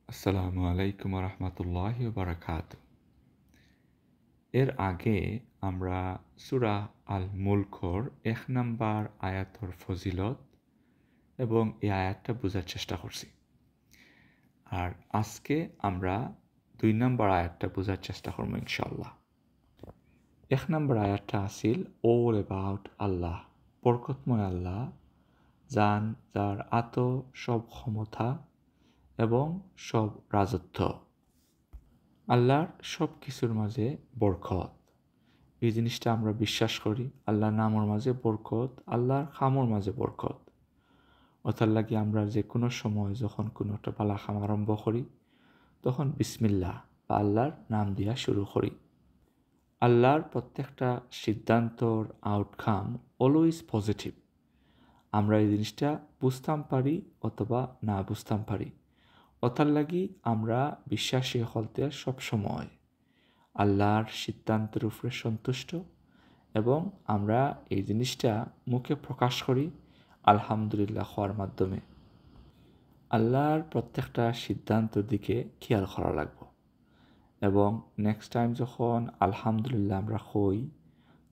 আসসালামু আলাইকুম রহমতুল্লাহি বারাকাত। এর আগে আমরা সূরা আল মুলকর ১ নম্বর আয়াতর ফজিলত এবং এই আয়াতটা বোঝার চেষ্টা করছি। আর আজকে আমরা ২ নম্বর আয়াতটা বোঝার চেষ্টা করবো ইনশাআল্লাহ। ১ নম্বর আয়াতটা আসিল অল অ্যাবাউট আল্লাহ, বরকতময় আল্লাহ, যার আত সব ক্ষমতা এবং সব রাজত্ব। আল্লাহর সব কিছুর মাঝে বরকত, এই জিনিসটা আমরা বিশ্বাস করি। আল্লাহর নামর মাঝে বরকত, আল্লাহর খামর মাঝে বরকত। অর্থাৎ লাগি আমরা যে কোনো সময় যখন কোনো একটা পালা খাম আরম্ভ করি তখন বিসমিল্লাহ বা আল্লাহর নাম দিয়া শুরু করি। আল্লাহর প্রত্যেকটা সিদ্ধান্তর আউটকাম অলওয়েজ পজিটিভ। আমরা এই জিনিসটা বুঝতাম পারি অথবা না বুঝতাম পারি। অর্থাৎ লাগি আমরা বিশ্বাসী হলতে সবসময় আল্লাহর সিদ্ধান্তের উপরে সন্তুষ্ট এবং আমরা এই জিনিসটা মুখে প্রকাশ করি আলহামদুলিল্লাহ হওয়ার মাধ্যমে। আল্লাহর প্রত্যেকটা সিদ্ধান্তের দিকে খেয়াল করা লাগবে এবং নেক্সট টাইম যখন আলহামদুলিল্লাহ আমরা হই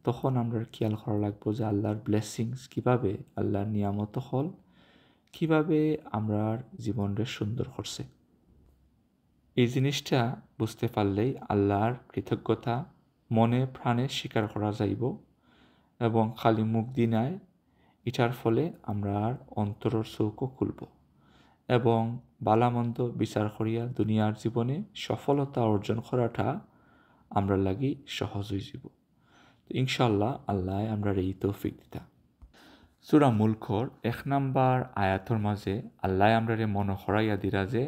তখন আমরা খেয়াল করা লাগবো যে আল্লাহর ব্লেসিংস কীভাবে, আল্লাহর নিয়ামত হল কীভাবে আমরার জীবনটা সুন্দর করছে। এই জিনিসটা বুঝতে পারলেই আল্লাহর কৃতজ্ঞতা মনে প্রাণে স্বীকার করা যাইব এবং খালি মুখ দিনায় এটার ফলে আমরা আর অন্তরের চৌকো খুলব এবং বালামন্দ বিচার করিয়া দুনিয়ার জীবনে সফলতা অর্জন করাটা আমরা লাগি সহজ হয়ে যাব। তো ইনশাল্লাহ আল্লাহ আমরা এই তৌফিক দিতা। সূরা মুলকর ১ নম্বর আয়াতর মাঝে আল্লাহ আমরা মনে হরাইয়া দিরা যে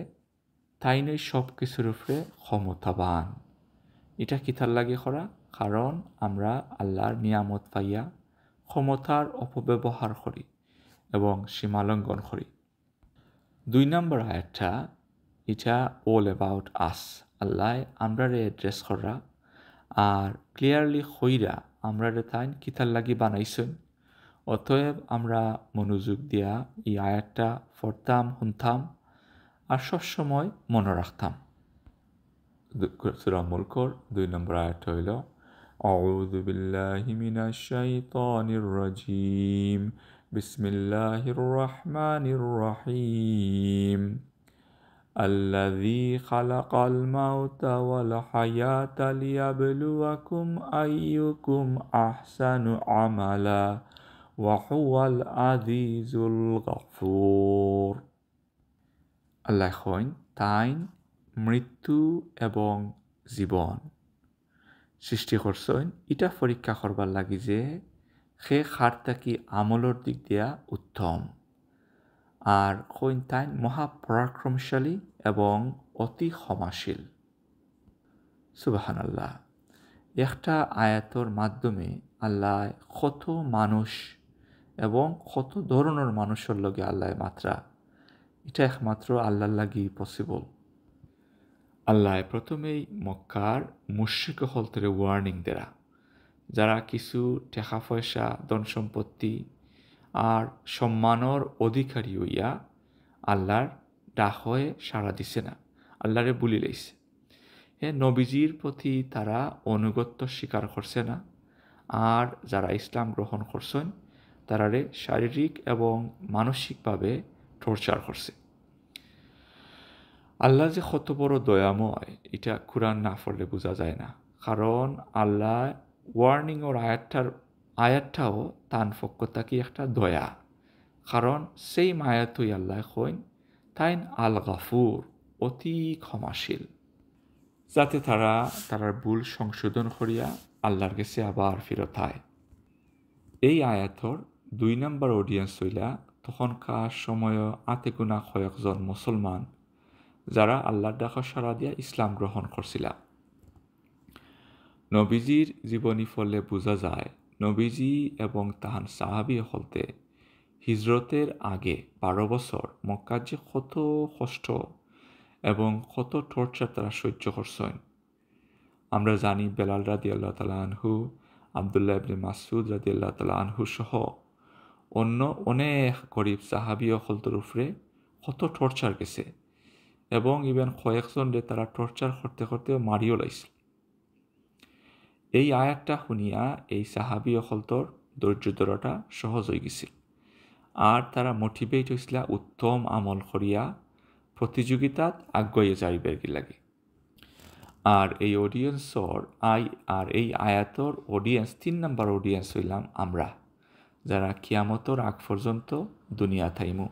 তাই নই সব কিছুর উপরে ক্ষমতাবান। এটা কিতার লাগে করা, কারণ আমরা আল্লাহর নিয়ামত পাইয়া ক্ষমতার অপব্যবহার করি এবং সীমালঙ্ঘন করি। ২ নম্বর আয়াতটা এটা অল অ্যাবাউট আস। আল্লাহ আমরারে অ্যাড্রেস করা আর ক্লিয়ারলি হইরা আমরারে তাই কিতার লাগি বানাইছেন। অতএব আমরা মনোযোগ দিয়া এই আয়াতটা পড়তাম, শুনতাম আর সবসময় মনে রাখতাম। সূরা মুলকর ২ নম্বর আয়াত হইল আউযু বিল্লাহি মিনাশ শাইতানির রাজীম বিসমিল্লাহির রহমানির রহিম আল্লাযী খালাকাল মাউতা ওয়াল হায়াতা লিয়াবলুয়াকুম আইয়ুকুম আহসানু আমালা ওয়া হুয়াল আজিজুল গফুর। আল্লাহ কইন তাইন মৃত্যু এবং জীবন সৃষ্টি করছেন এটা পরীক্ষা করবার লাগি যে সে খারটা কি আমলের দিক দিয়া উত্তম, আর কইন তাইন মহাপরাক্রমশালী এবং অতি ক্ষমাশীল। সুবহানাল্লাহ। একটা আয়াতর মাধ্যমে আল্লাহ কত মানুষ এবং কত ধরনের মানুষের লগে আল্লাহ মাত্রা, এটা একমাত্র আল্লাহর লাগি পসিবল। আল্লাহ প্রথমেই মক্কার মুশরিক হলতে ওয়ার্নিং দেরা, যারা কিছু টাকা পয়সা ধন সম্পত্তি আর সম্মানর অধিকারী হইয়া আল্লাহর ডাক হয়ে সাড়া দিছে না, আল্লাহরে বুলি লাইছে। নবীজির প্রতি তারা অনুগত্য স্বীকার করছে না, আর যারা ইসলাম গ্রহণ করছেন তারারে শারীরিক এবং মানসিকভাবে টর্চার করছে। আল্লাহ যে কত বড় দয়াময় এটা কুরআন না পড়লে বোঝা যায় না, কারণ আল্লাহ ওয়ার্নিং ওর আয়াতটাও তান পক্ষ থাকি একটা দয়া, কারণ সেই আয়াতই আল্লাহ কইন তাইন আল গাফুর, অতি ক্ষমাশীল, যাতে তারার ভুল সংশোধন করিয়া আল্লাহর কাছে আবার ফিরত হয়। এই আয়াতর ২ নম্বর অডিয়েন্স হইলা তখনকার সময় আতে গুণা কয়েকজন মুসলমান যারা আল্লাহর ডাকা সাড়া দিয়া ইসলাম গ্রহণ করছিলা। নবীজির জীবনী ফলে বোঝা যায় নবীজি এবং তাহান সাহাবী হলতে হিজরতের আগে ১২ বছর মক্কার যে কত কষ্ট এবং কত টর্চার তারা সহ্য করছেন। আমরা জানি বেলাল রাদিয়াল্লাহু তাআলা আনহু, আব্দুল্লাহ ইবনে মাসউদ রাদিয়াল্লাহু তাআলা আনহু সহ অন্য অনেক গরিব সাহাবী হলতের উপরে কত টর্চার গেছে এবং ইভেন কয়েকজনরে তারা টর্চার করতে করতেও মারিও লাইছিল। এই আয়াতটা শুনিয়া এই সাহাবি অকলতর ধৈর্য ধরাটা সহজ হয়ে গেছিল, আর তারা মোটিভেট হয়েছিল উত্তম আমল করিয়া প্রতিযোগিতাত আগুয়াইয়া যাইবার লাগে। আর এই অডিয়েন্সর এই আয়াতর অডিয়েন্স 3 নম্বর অডিয়েন্স হইলাম আমরা, যারা কিয়ামতর আগ পর্যন্ত দুনিয়া থাইমু।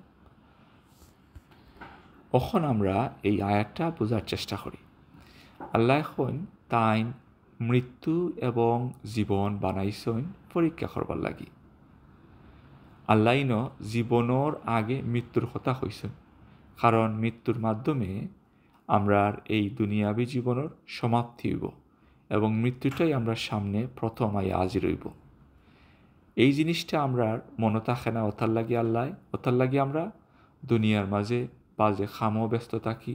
এখন আমরা এই আয়াতটা বোঝার চেষ্টা করি। আল্লাহ এখন তাই মৃত্যু এবং জীবন বানাইছেন পরীক্ষা করবার লাগি। আল্লাহ জীবনের আগে মৃত্যুর কথা কইছেন, কারণ মৃত্যুর মাধ্যমে আমরার এই দুনিয়াবী জীবনের সমাপ্তি হইব এবং মৃত্যুটাই আমরা সামনে প্রথম আইয়া হাজির হইব। এই জিনিসটা আমরার মনে থাকে না, ওতার লাগি আমরা দুনিয়ার মাঝে বাজে খামো ব্যস্ত থাকি,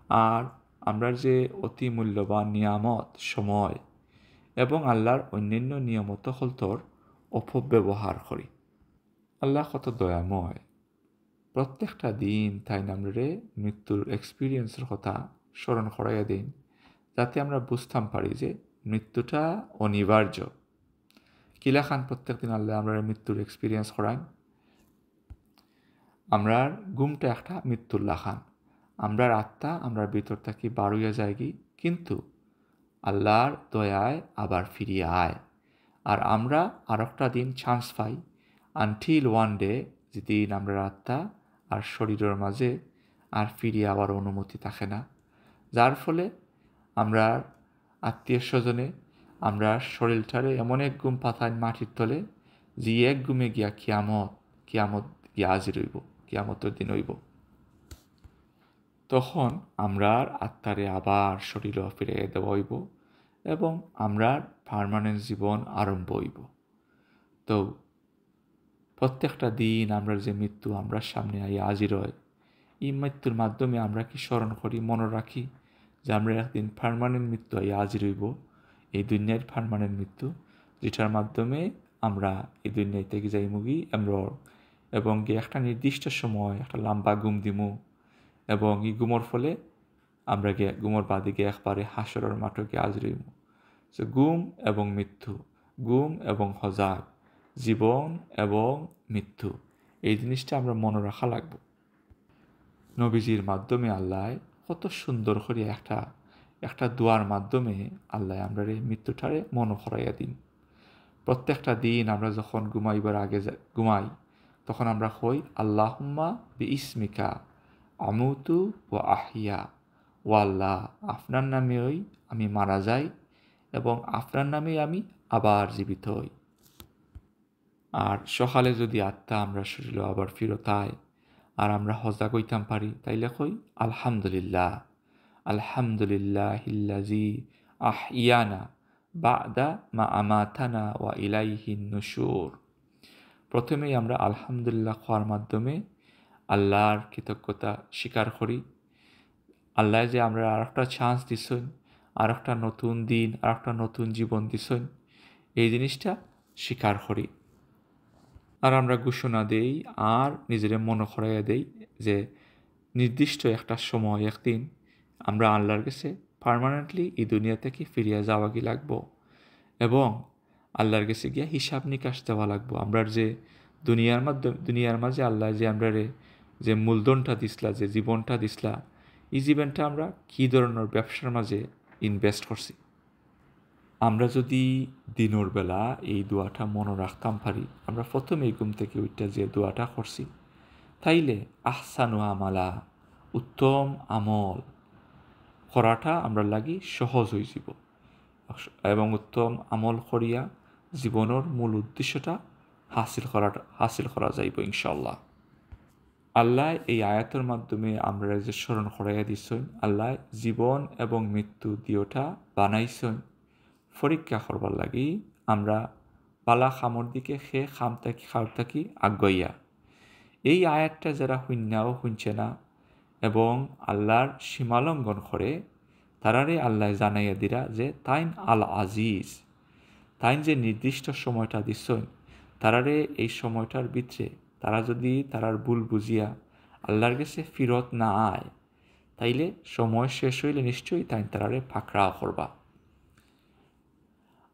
আর আমরা যে অতি মূল্যবান নিয়ামত সময় এবং আল্লাহর অন্যান্য নিয়ামত হলতর অপব্যবহার করি। আল্লাহ কত দয়াময়, প্রত্যেকটা দিন তাই নামরে মৃত্যুর এক্সপিরিয়েন্সের কথা স্মরণ করাইয়া দিন, যাতে আমরা বুঝতাম পারি যে মৃত্যুটা অনিবার্য। কিলাখান প্রত্যেক দিন আল্লাহ আমরা মৃত্যুর এক্সপিরিয়েন্স করান। আমরার ঘুমটা একটা মৃত্যুর লাখান, আমরার আত্মা আমরার ভিতর থাকি বাড়ুইয়া যায়গি, কিন্তু আল্লাহর দয়ায় আবার ফিরিয়ে আয়। আর আমরা আর একটা দিন চান্স পাই, আনটিল ওয়ান ডে যেদিন আমরা আত্মা আর শরীরের মাঝে আর ফিরিয়ে আবার অনুমতি থাকে না, যার ফলে আমরা আত্মীয় স্বজনে আমরা শরীরটারে এমন এক ঘুম পাতায় মাটির তলে, যে এক ঘুমে গিয়া কিয়ামত গিয়া হাজির হইব, কিয়ামতের দিন হইব। তখন আমরার আত্মারে আবার শরীরে ফিরে দেওয়া হইব এবং আমরার পার্মানেন্ট জীবন আরম্ভ হইব। তো প্রত্যেকটা দিন আমরা যে মৃত্যু আমরা সামনে আইয়া হাজির হয়, এই মৃত্যুর মাধ্যমে আমরা কি স্মরণ করি, মনে রাখি যে আমরা একদিন পার্মানেন্ট মৃত্যু আইয়া হাজির হইব, এই দুনিয়ার পার্মানেন্ট মৃত্যু, যেটার মাধ্যমে আমরা এই দুনিয়ায় থেকে যাই মুগি এবং একটা নির্দিষ্ট সময় একটা লম্বা ঘুম দিমু, এবং এই ঘুমোর ফলে আমরা ঘুমোর বাদিকে একবারে হাসরের মাঠে হাজির হইব। সো ঘুম এবং মৃত্যু, ঘুম এবং হজাগ, জীবন এবং মৃত্যু, এই জিনিসটা আমরা মনে রাখা লাগবে। নবীজির মাধ্যমে আল্লাহ কত সুন্দর করে একটা দোয়ার মাধ্যমে আল্লাহ আমরা এই মৃত্যুটারে মনে করাইয়া দিন। প্রত্যেকটা দিন আমরা যখন ঘুমাইবার আগে ঘুমাই, তখন আমরা কই আল্লাহুম্মা বি ইসমিকা আমুতু ও আহিয়া, ও আল্লাহ, আপনার নামেই আমি মারা যাই এবং আপনার নামেই আমি আবার জীবিত হই। আর সকালে যদি আত্মা আমরা শরীরে আবার ফিরত আয় আর আমরা হজা কইতাম পারি, তাইলে কই আলহামদুলিল্লাহ, আলহামদুলিল্লাহিল্লাযী আহিয়ানা বা'দা মা আমাতানা ওয়া ইলাইহিন নুশুর। প্রথমেই আমরা আলহামদুলিল্লাহ খাওয়ার মাধ্যমে আল্লাহর কৃতজ্ঞতা স্বীকার করি। আল্লাহ যে আমরা আর একটা চান্স দিছেন, আর একটা নতুন দিন, আর একটা নতুন জীবন দিছেন, এই জিনিসটা স্বীকার করি। আর আমরা ঘোষণা দেই আর নিজেদের মনে করাইয়া দেই যে নির্দিষ্ট একটা সময় একদিন আমরা আল্লাহর কাছে পার্মানেন্টলি এই দুনিয়া থেকে ফিরিয়া যাওয়া কি লাগবো, এবং আল্লাহর কাছে গিয়া হিসাব নিকাশ দেওয়া লাগবো। আমরা যে দুনিয়ার মাঝে আল্লাহ যে আমরা যে মূলধনটা দিসলা, যে জীবনটা দিসলা, এই জীবনটা আমরা কী ধরনের ব্যবসার মাঝে ইনভেস্ট করছি। আমরা যদি দিনের বেলা এই দোয়াটা মনে রাখতাম পারি, আমরা প্রথমে ঘুম থেকে ওইটা যে দোয়াটা করছি, তাইলে আহসানু আমালা, উত্তম আমল করাটা আমরা লাগি সহজ হয়ে যাব, এবং উত্তম আমল করিয়া জীবনের মূল উদ্দেশ্যটা হাসিল করা যাইব ইনশাল্লাহ। আল্লাহ এই আয়াতের মাধ্যমে আমরা যে স্মরণ করাইয়া দিছেন, আল্লাহ জীবন এবং মৃত্যু দিওটা বানাইছেন পরীক্ষা করবার লাগি আমরা পালা খামর দিকে খাওয়ার থাকি আগাইয়া। এই আয়াতটা যারা শুননাও শুনছে না এবং আল্লাহর সীমালঙ্ঘন করে, তারারে আল্লাহ জানাইয়া দিরা যে তাইন আল আজিজ, তাইন যে নির্দিষ্ট সময়টা দিচ্ছেন, তারারে এই সময়টার ভিতরে তারা যদি তারার ভুল বুঝিয়া আল্লাহর কাছে ফিরত না আয়, তাইলে সময় শেষ হইলে নিশ্চয়ই তারারে ফাঁকড়া করবা।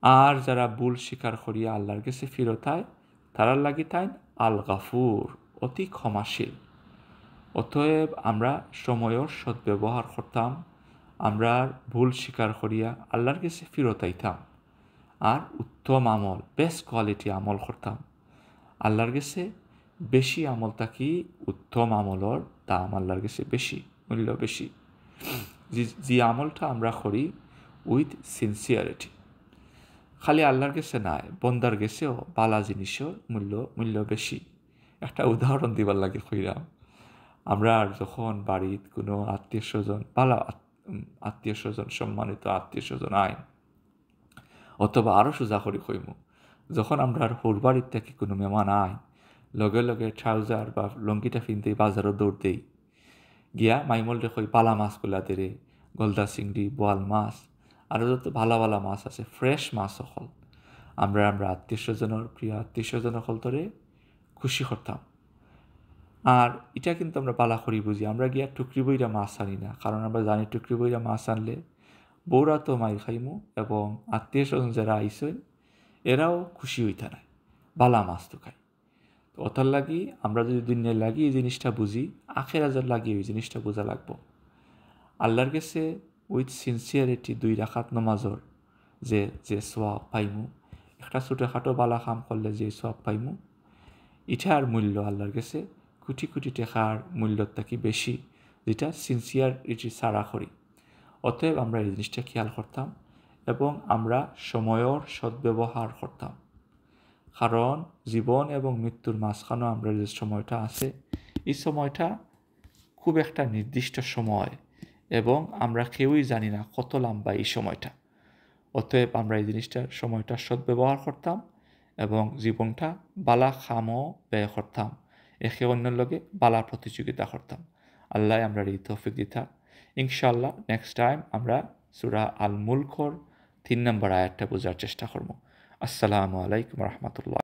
আর যারা ভুল স্বীকার করিয়া আল্লাহর কাছে ফিরতায় তারার লাগি তাই আল গাফুর, অতি ক্ষমাশীল। অতএব আমরা সময়ের সদ্ব্যবহার করতাম, আমরা ভুল স্বীকার করিয়া আল্লাহর কাছে ফিরতাইতাম, আর উত্তম আমল, বেস্ট কোয়ালিটি আমল করতাম। আল্লাহর কাছে বেশি আমল থাকি উত্তম আমলর দাম আল্লাহর কাছে বেশি, মূল্য বেশি। যে আমলটা আমরা করি উইথ সিনসিয়ারিটি, খালি আল্লাহর কাছে নাই, বন্দার কাছেও বালা জিনিসের মূল্য বেশি। একটা উদাহরণ দিবার লাগে কইরাম। আমরা যখন বাড়িত কোনো আত্মীয় স্বজন, বালা আত্মীয় স্বজন, সম্মানিত আত্মীয় স্বজন আইন, অথবা আরও সোজা করি কইমু, যখন আমরা হুর বাড়ির থেকে কোনো মেহমান আইন, লগে লগে ট্রাউজার বা লঙ্গিটা ফিনতেই বাজারও দৌড় দেই, গিয়া মাইমল দেখই পালা মাছগুলা দেরে, গলদা চিংড়ি, বোয়াল মাছ, আরও যত ভালো ভালো মাছ আছে, ফ্রেশ মাছ সকল আমরা আত্মীয় স্বজনের, প্রিয় আত্মীয় স্বজন সকল ধরে খুশি করতাম। আর এটা কিন্তু আমরা পালা করি বুঝি, আমরা গিয়া টুকরি বইরা মাছ আনি না, কারণ আমরা জানি টুকরি বইরা মাছ আনলে বউরা তো মাই খাইমু, এবং আত্মীয় স্বজন যারা আইসেন এরাও খুশি হইতা নাই, বালা মাছ তো খাই। তো ওটার লাগি আমরা যদি দুনিয়ার লাগি এই জিনিসটা বুঝি, আখেরাতের লাগি এই জিনিসটা বোঝা লাগবো। আল্লাহর কাছে উইথ সিনসিয়ারিটি 2 রাকাত নমাজর যে সোয়াব পাইমু, একটা ছোটোখাটো বালা কাম করলে যে সোয়াব পাইমু, ইটার মূল্য আল্লাহর কাছে কোটি কোটি টাকার মূল্যর থাকি বেশি, যেটা সিনসিয়ারিটি ছাড়া করি। অতএব আমরা এই জিনিসটা খেয়াল করতাম এবং আমরা সময়ের সদ্ব্যবহার করতাম, কারণ জীবন এবং মৃত্যুর মাঝখানেও আমরা যে সময়টা আছে, এই সময়টা খুব একটা নির্দিষ্ট সময়, এবং আমরা কেউই জানি না কত লম্বা এই সময়টা। অতএব আমরা এই সময়টা সদ্ব্যবহার করতাম এবং জীবনটা বালা খামও ব্যয় করতাম, একে অন্যের লগে বালা প্রতিযোগিতা করতাম। আল্লাহ আমরা এই তৌফিক দিতা। ইনশাআল্লাহ নেক্সট টাইম আমরা সূরা আল মুলকর 3 নম্বর আয়াতটা বোঝার চেষ্টা করব। আসসালামু আলাইকুম রহমতুল্লাহ।